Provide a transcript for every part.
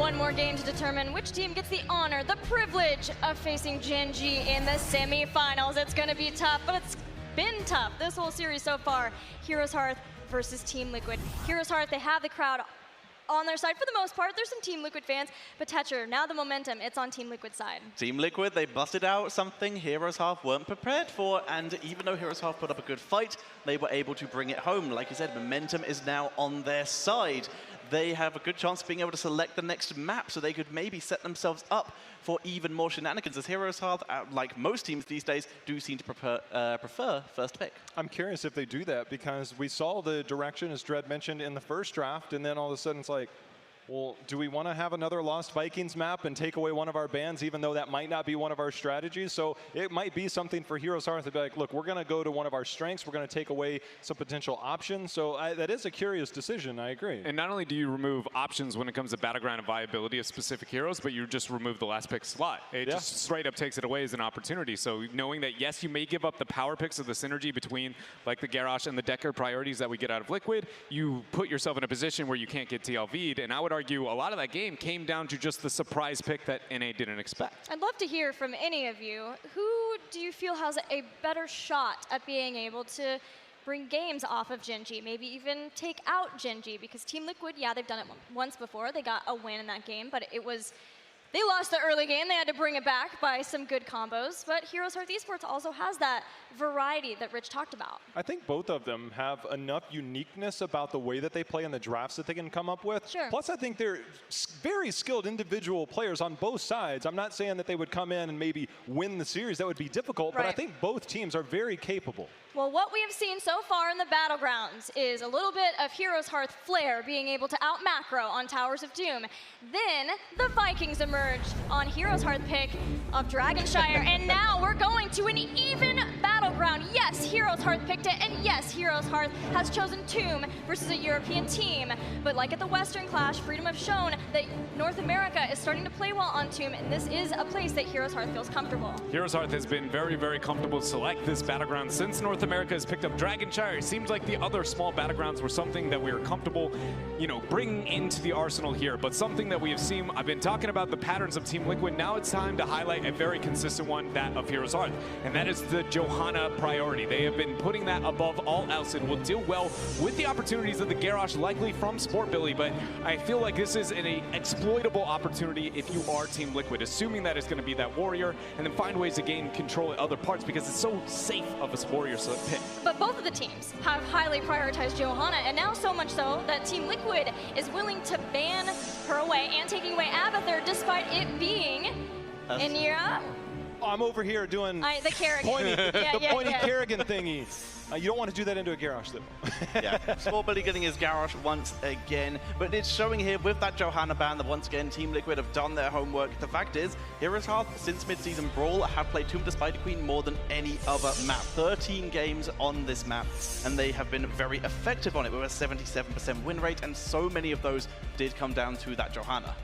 one more game to determine which team gets the honor, the privilege of facing Gen G in the semifinals. It's going to be tough, but it's been tough this whole series so far. Heroes Hearth versus Team Liquid. Heroes Hearth, they have the crowd on their side for the most part. There's some Team Liquid fans, but Tetcher, now the momentum, it's on Team Liquid's side. Team Liquid, they busted out something Heroes Hearth weren't prepared for, and even though Heroes Hearth put up a good fight, they were able to bring it home. Like you said, momentum is now on their side. They have a good chance of being able to select the next map, so they could maybe set themselves up for even more shenanigans, as Heroes Hearth, like most teams these days, do seem to prefer first pick. I'm curious if they do that, because we saw the direction, as Dredd mentioned, in the first draft, and then all of a sudden it's like, well, do we want to have another Lost Vikings map and take away one of our bans, even though that might not be one of our strategies? So it might be something for Heroes Hearth to be like, look, we're going to go to one of our strengths. We're going to take away some potential options. So that is a curious decision. I agree. And not only do you remove options when it comes to battleground and viability of specific heroes, but you just remove the last pick slot. It just straight up takes it away as an opportunity. So knowing that, yes, you may give up the power picks of the synergy between like the Garrosh and the Decker priorities that we get out of Liquid, you put yourself in a position where you can't get TLV'd. And I would argue a lot of that game came down to just the surprise pick that NA didn't expect. I'd love to hear from any of you. Who do you feel has a better shot at being able to bring games off of Gen G, maybe even take out Gen G? Because Team Liquid, yeah, they've done it once before. They got a win in that game, but it was, they lost the early game. They had to bring it back by some good combos. But Heroes Hearth Esports also has that variety that Rich talked about. I think both of them have enough uniqueness about the way that they play in the drafts that they can come up with. Sure. Plus, I think they're very skilled individual players on both sides. I'm not saying that they would come in and maybe win the series. That would be difficult, but I think both teams are very capable. Well, what we have seen so far in the Battlegrounds is a little bit of Heroes Hearth flair being able to out-macro on Towers of Doom. Then the Vikings emerged on Heroes Hearth pick of Dragonshire, and now we're going to an even Battleground. Yes, Heroes Hearth picked it, and yes, Heroes Hearth has chosen Tomb versus a European team. But like at the Western Clash, Freedom have shown that North America is starting to play well on Tomb, and this is a place that Heroes Hearth feels comfortable. Heroes Hearth has been very, very comfortable to select this Battleground since North America has picked up Dragonshire. It seems like the other small Battlegrounds were something that we were comfortable, you know, bringing into the arsenal here, but something that we have seen. I've been talking about the patterns of Team Liquid. Now it's time to highlight a very consistent one, that of Heroes Hearth, and that is the Johanna priority. They have been putting that above all else and will deal well with the opportunities of the Garrosh, likely from Sport Billy, but I feel like this is an exploitable opportunity if you are Team Liquid, assuming that it's going to be that warrior, and then find ways to gain control at other parts, because it's so safe of a warrior pick. But both of the teams have highly prioritized Johanna, and now so much so that Team Liquid is willing to ban her away and taking away Abathur, despite it being Inira. I'm over here doing the Kerrigan. Pointy Kerrigan thingy. You don't want to do that into a Garrosh, though. Yeah, Sport Billy getting his Garrosh once again, but it's showing here with that Johanna ban that once again Team Liquid have done their homework. The fact is, Heroes Hearth since mid-season Brawl have played Tomb of the Spider Queen more than any other map. 13 games on this map, and they have been very effective on it with a 77% win rate, and so many of those did come down to that Johanna.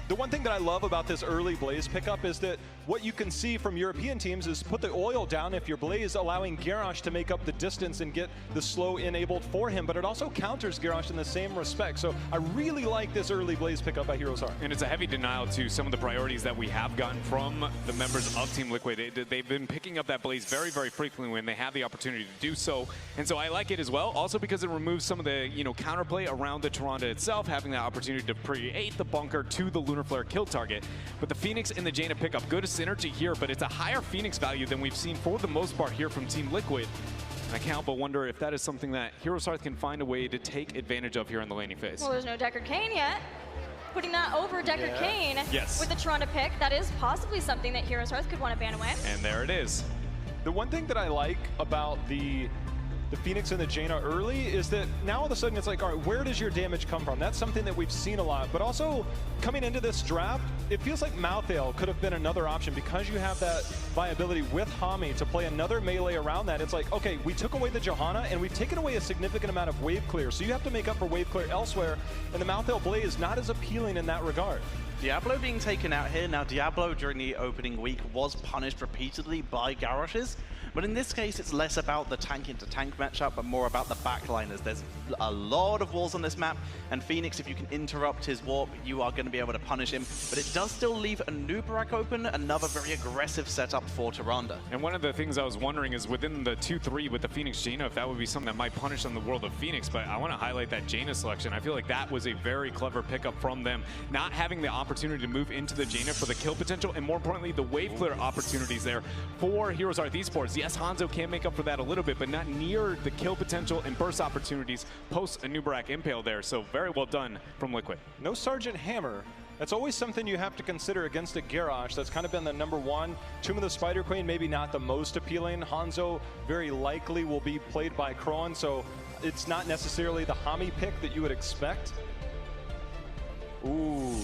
The one thing that I love about this early Blaze pickup is that what you can see from European teams is put the oil down if you're Blaze, allowing Garrosh to make up the distance and get the slow enabled for him, but it also counters Garrosh in the same respect. So I really like this early Blaze pickup by Heroes Hearth. And it's a heavy denial to some of the priorities that we have gotten from the members of Team Liquid. They've been picking up that Blaze very, very frequently when they have the opportunity to do so. And so I like it as well, also because it removes some of the, you know, counterplay around the Tyrande itself, having the opportunity to create the bunker to the Lunar Flare kill target. But the Phoenix and the Jaina pick up good synergy here, but it's a higher Phoenix value than we've seen for the most part here from Team Liquid. And I can't help but wonder if that is something that Heroes Hearth can find a way to take advantage of here in the laning phase. Well, there's no Decker Kane yet. Putting that over Decker Kane with the Tyrande pick, that is possibly something that Heroes Hearth could want to ban away. And there it is. The one thing that I like about the Phoenix and the Jaina early is that now all of a sudden it's like, all right, where does your damage come from? That's something that we've seen a lot. But also, coming into this draft, it feels like Malthael could have been another option because you have that viability with Hami to play another melee around that. It's like, okay, we took away the Johanna and we've taken away a significant amount of wave clear. So you have to make up for wave clear elsewhere, and the Malthael Blaze is not as appealing in that regard. Diablo being taken out here. Now, Diablo during the opening week was punished repeatedly by Garroshes, but in this case, it's less about the tank-into-tank matchup, but more about the backliners. There's a lot of walls on this map, and Phoenix, if you can interrupt his warp, you are going to be able to punish him. But it does still leave a Nubarak open, another very aggressive setup for Tyrande. And one of the things I was wondering is within the 2-3 with the Phoenix Jaina, if that would be something that might punish on the world of Phoenix, but I want to highlight that Jaina selection. I feel like that was a very clever pickup from them, not having the opportunity to move into the Jaina for the kill potential, and more importantly, the wave clear opportunities there for Heroes Hearth Esports. Yes, Hanzo can make up for that a little bit, but not near the kill potential and burst opportunities post a Nubarak Impale there, so very well done from Liquid. No Sergeant Hammer. That's always something you have to consider against a Garrosh. That's kind of been the #1. Tomb of the Spider Queen, maybe not the most appealing. Hanzo very likely will be played by Krohn, so it's not necessarily the Hami pick that you would expect. Ooh.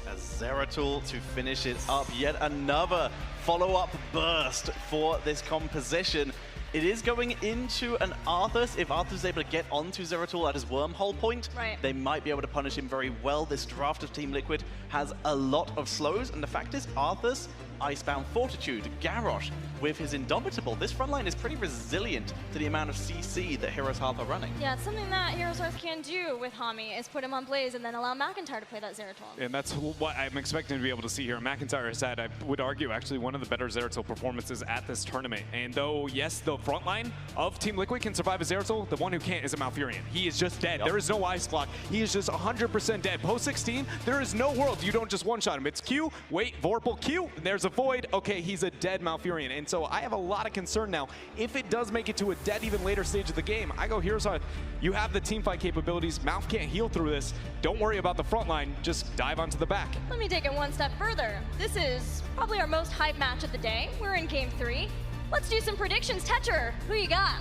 As Zeratul to finish it up. Yet another follow-up burst for this composition. It is going into an Arthas. If Arthas is able to get onto Zeratul at his wormhole point, they might be able to punish him very well. This draft of Team Liquid has a lot of slows, and the fact is, Arthas, Icebound Fortitude, Garrosh, with his Indomitable, this front line is pretty resilient to the amount of CC that Heroes Hearth are running. Yeah, it's something that Heroes Hearth can do with Hami, is put him on Blaze and then allow McIntyre to play that Zeratul. And that's what I'm expecting to be able to see here. McIntyre has had, I would argue, actually one of the better Zeratul performances at this tournament. And though, yes, the front line of Team Liquid can survive a Zeratul, the one who can't is a Malfurion. He is just dead. Yep. There is no ice block. He is just 100% dead. Post 16, there is no world you don't just one-shot him. It's Q, wait, Vorpal, Q, there's a Void. Okay, he's a dead Malfurion. And so I have a lot of concern now. If it does make it to a dead even later stage of the game, I go Heroes Hearth. You have the team fight capabilities. Malf can't heal through this. Don't worry about the front line. Just dive onto the back. Let me take it one step further. This is probably our most hyped match of the day. We're in Game 3. Let's do some predictions. Tetcher, who you got?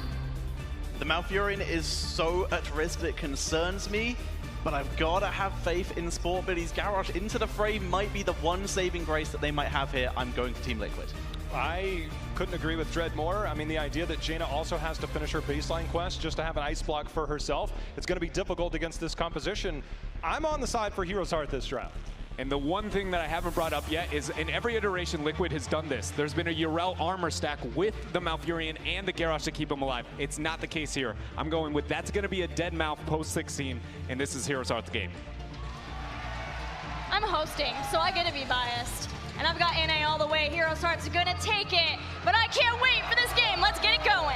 The Malfurion is so at risk that it concerns me, but I've got to have faith in Sport Billy's Garrosh. Into the fray might be the one saving grace that they might have here. I'm going to Team Liquid. I couldn't agree with Dread more. I mean, the idea that Jaina also has to finish her baseline quest just to have an ice block for herself, it's going to be difficult against this composition. I'm on the side for Heroes Hearth this draft. And the one thing that I haven't brought up yet is in every iteration, Liquid has done this. There's been a Yrel armor stack with the Malfurion and the Garrosh to keep him alive. It's not the case here. I'm going with that's going to be a dead Malf post 16, and this is Heroes Hearth's game. I'm hosting, so I get to be biased. And I've got NA all the way. Heroes Hearth's gonna take it. But I can't wait for this game. Let's get it going.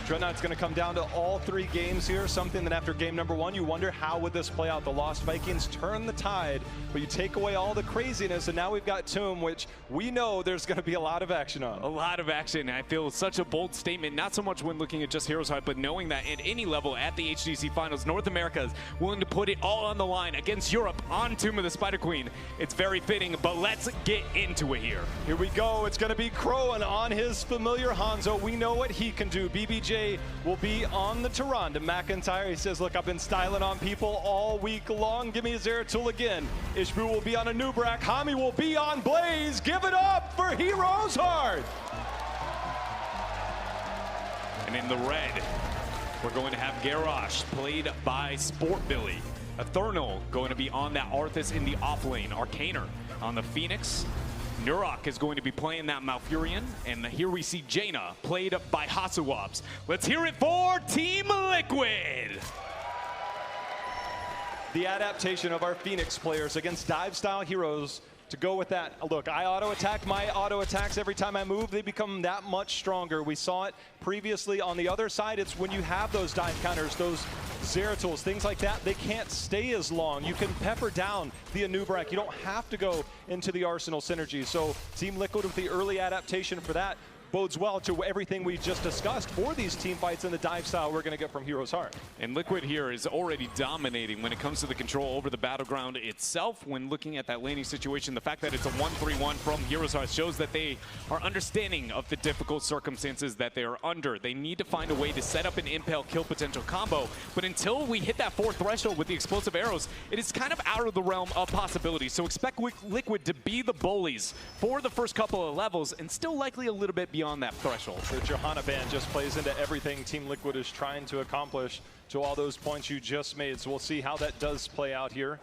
Dreadnought's going to come down to all 3 games here, something that after game #1, you wonder how would this play out. The Lost Vikings turn the tide, but you take away all the craziness, and now we've got Tomb, which we know there's going to be a lot of action on. A lot of action. I feel such a bold statement, not so much when looking at just Heroes Hearth, but knowing that at any level at the HGC Finals, North America is willing to put it all on the line against Europe on Tomb of the Spider Queen. It's very fitting, but let's get into it here. Here we go. It's going to be Krohn on his familiar Hanzo. We know what he can do. BBJ will be on the Tyrande. McIntyre, he says, look, I've been styling on people all week long. Give me a Zeratul again. Ishbu will be on a Nubarak. Hami will be on Blaze. Give it up for Heroes Hearth. And in the red, we're going to have Garrosh, played by Sport Billy. Eternal going to be on that Arthas in the off lane. Arcaner on the Phoenix. Nurak is going to be playing that Malfurion, and here we see Jaina, played by Hasuwabs. Let's hear it for Team Liquid! The adaptation of our Phoenix players against dive-style heroes to go with that. Look, I auto-attack, my auto-attacks every time I move, they become that much stronger. We saw it previously on the other side. It's when you have those dive counters, those Zeratuls, things like that, they can't stay as long. You can pepper down the Anubarak. You don't have to go into the Arsenal synergy. So Team Liquid with the early adaptation for that bodes well to everything we just discussed for these team fights and the dive style we're going to get from Heroes Hearth. And Liquid here is already dominating when it comes to the control over the battleground itself. When looking at that laning situation, the fact that it's a 1-3-1 from Heroes Hearth shows that they are understanding of the difficult circumstances that they are under. They need to find a way to set up an Impale kill potential combo, but until we hit that 4th threshold with the explosive arrows, it is kind of out of the realm of possibility. So expect Liquid to be the bullies for the first couple of levels and still likely a little bit beyond that threshold. The Johanna band just plays into everything Team Liquid is trying to accomplish to all those points you just made. So we'll see how that does play out here.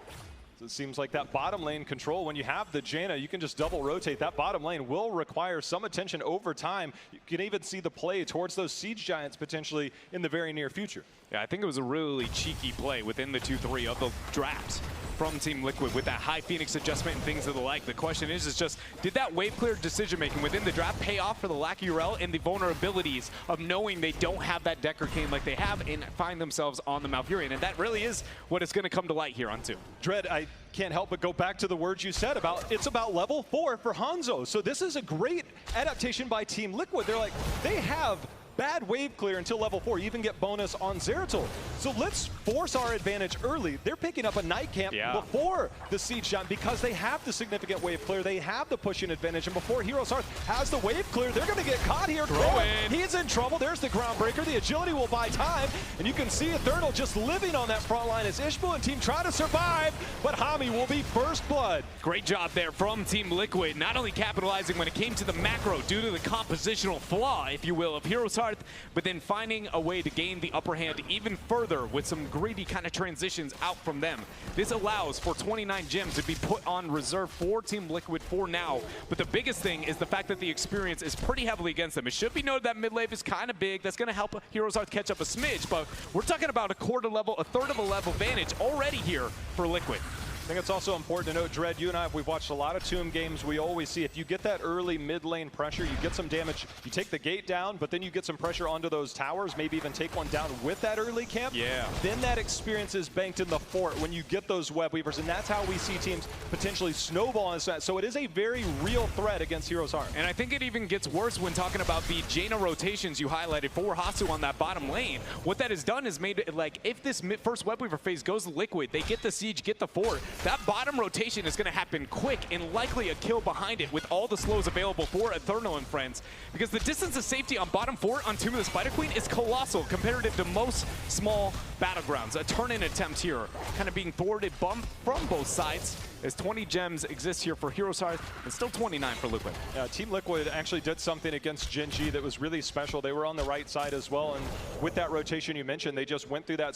It seems like that bottom lane control, when you have the Jaina, you can just double rotate. That bottom lane will require some attention over time. You can even see the play towards those Siege Giants potentially in the very near future. Yeah, I think it was a really cheeky play within the 2-3 of the draft from Team Liquid with that high Phoenix adjustment and things of the like. The question is just, did that wave clear decision making within the draft pay off for the lack of URL and the vulnerabilities of knowing they don't have that Decker cane like they have and find themselves on the Malfurion? And that really is what is going to come to light here on 2. Dread, I can't help but go back to the words you said about it's about level 4 for Hanzo. So this is a great adaptation by Team Liquid. They're like, they have bad wave clear until level 4. You even get bonus on Zeratul. So let's force our advantage early. They're picking up a night camp before the Siege Giant because they have the significant wave clear. They have the pushing advantage. And before Heroes Hearth has the wave clear, they're going to get caught here. He's in trouble. There's the Groundbreaker. The agility will buy time. And you can see Eternal just living on that front line as Ishbu and team try to survive. But Hami will be first blood. Great job there from Team Liquid, not only capitalizing when it came to the macro due to the compositional flaw, if you will, of Heroes Hearth, but then finding a way to gain the upper hand even further with some greedy kind of transitions out from them. This allows for 29 gems to be put on reserve for Team Liquid for now. But the biggest thing is the fact that the experience is pretty heavily against them. It should be noted that mid lane is kind of big. That's going to help Heroes Hearth catch up a smidge, but we're talking about a quarter level, a third of a level advantage already here for Liquid. I think it's also important to note, Dread, you and I, we've watched a lot of Tomb games. We always see if you get that early mid lane pressure, you get some damage, you take the gate down, but then you get some pressure onto those towers, maybe even take one down with that early camp. Yeah. Then that experience is banked in the fort when you get those web weavers, and that's how we see teams potentially snowball on that. So it is a very real threat against Heroes Heart. And I think it even gets worse when talking about the Jaina rotations you highlighted for Hasu on that bottom lane. What that has done is made it like, if this first web weaver phase goes Liquid, they get the siege, get the fort, that bottom rotation is going to happen quick and likely a kill behind it with all the slows available for Eternal and friends, because the distance of safety on bottom fort on Tomb of the Spider Queen is colossal comparative to most small battlegrounds. A turn-in attempt here kind of being thwarted from both sides as 20 gems exist here for Heroes Hearth and still 29 for Liquid. Yeah, Team Liquid actually did something against Gen G that was really special. They were on the right side as well, and with that rotation you mentioned, they just went through that